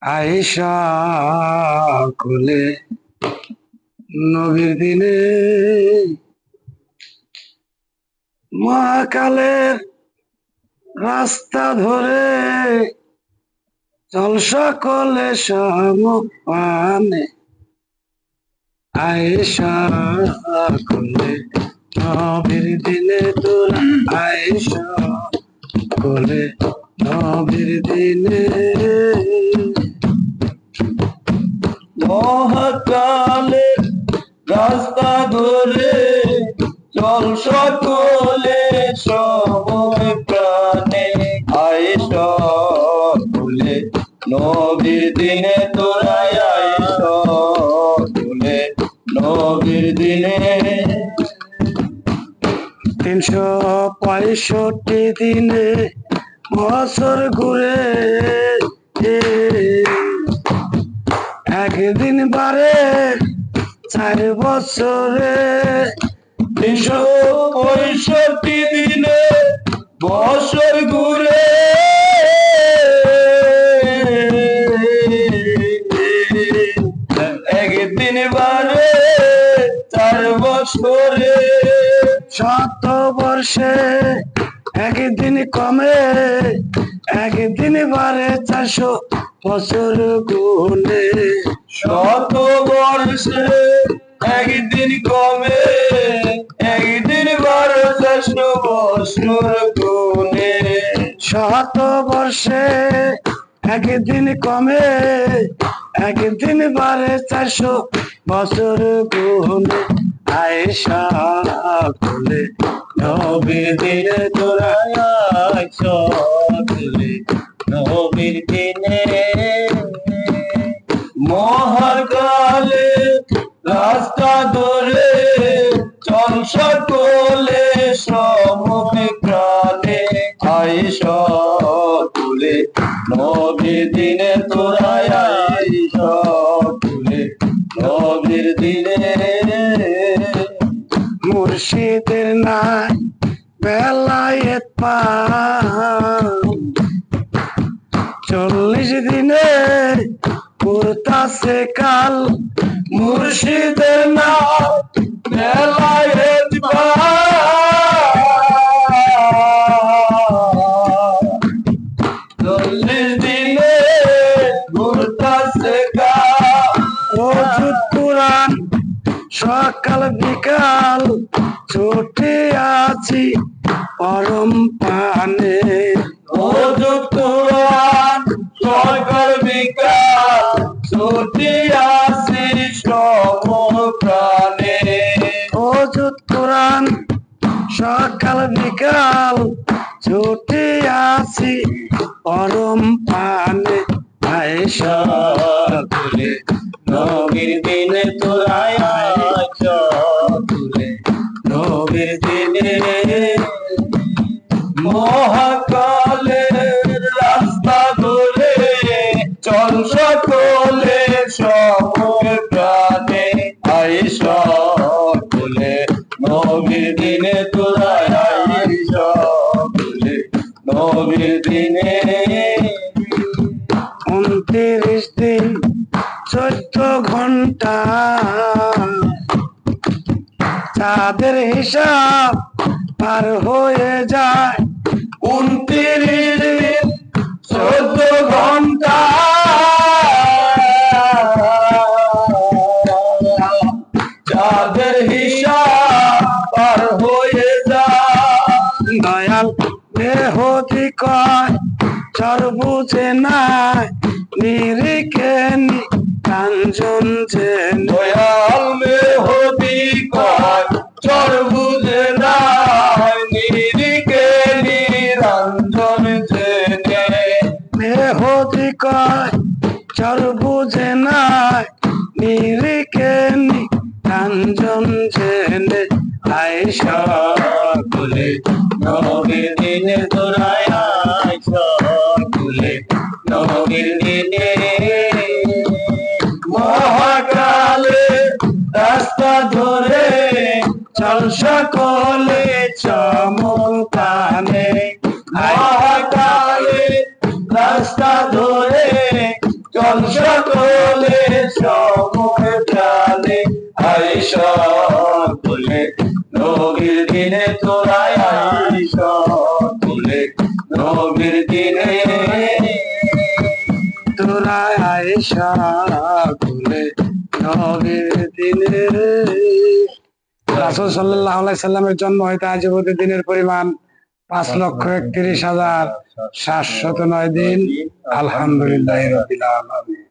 আয়েশা কোলে নবীর দিনে মহাকালের রাস্তা ধরে চল সকলে সমপানে। আয়েশা কোলে নবীর দিনে তোরা আয়েশা কোলে নবীর দিনে মহাকালের রাস্তা ধরে চল সকলে সময় প্রাণে। আয়েশা কোলে নবীর দিনে তোরা আয়েশা কোলে নবীর দিনে 365 দিনে বছর ঘুরে একদিন বারে 4 বছরে 365 দিনে বছর ঘুরে একদিন বারে 4 বছরে। 7 বর্ষে একদিন কমে একদিন বারে 400 বছর গুনে। 7 বর্ষে একদিন কমে একদিন বারে 400 বছর গুনে। 7 বর্ষে একদিন কমে একদিন বারে 400 বছর গুনে। আয়েশা কোলে নবীর দিনে তোরা আয়েশা কোলে নবীর দিনে মহাকালে রাস্তা ধরে চল সকলে সময় প্রাণে। আয়েশা কোলে নবীর দিনে তোরা আয়েশা কোলে নবীর দিনে মুর্শিদের নাই বেলায়েত পান 40 দিনে করতাছে কাল। মুর্শিদের নাম বেলায়েত পান 40 দিনে ঘুরতাছে কাল। ওজুদ কুরআন সকাল বিকাল ছুটে আছি পরম পানে। ওজুদ কুরআন সকাল বিকাল ছুটি আসি সম প্রাণে। ওজুদ কুরআন সকাল বিকাল ছুটে আছি পরম পানে। আয়েশা কোলে নবীর দিনে তোরা আয়েশা কোলে নবীর দিনে মহাকালের রাস্তা ধরে চল সকলে সময় প্রাণে। আয়েশা কোলে নবীর দিনে তোরা আয়েশা কোলে নবীর দিনে 29 দিন 14 ঘন্টা চাঁদের হিসাব পার হয়ে যায়। 29 দিন 14 ঘন্টা চাঁদের হিসাব পার হয়ে যায়। দয়াল মেহদি কয় চর বুঝে নাই নিরিখে কাঞ্চন জেনে। দয়াল মেহদি কয় চর বুঝে নাই নিরিখে নিরঞ্জন জেনে। মেহদি কয় চর বুঝে নাই নিরিখে কাঞ্চন জেনে। আয়েশা কোলে নবীর দিনে তোরা আয়েশা কোলে নবীর দিনে মহাকালে রাস্তা ধরে চল সকলে চমকানে। মহাকালে রাস্তা ধরে চল সকলে সমুখে প্রাণে আইস বলে নবীর দিনে তোরা আইস বলে নবীর দিনে তোরা আয়েশা বলে নবীর দিনে। রাসূল সাল্লাল্লাহু আলাইহি সাল্লামের জন্ম হইতে আজ অবধি দিনের পরিমাণ 5,31,709 দিন। আলহামদুলিল্লাহি রাব্বিল আলামিন।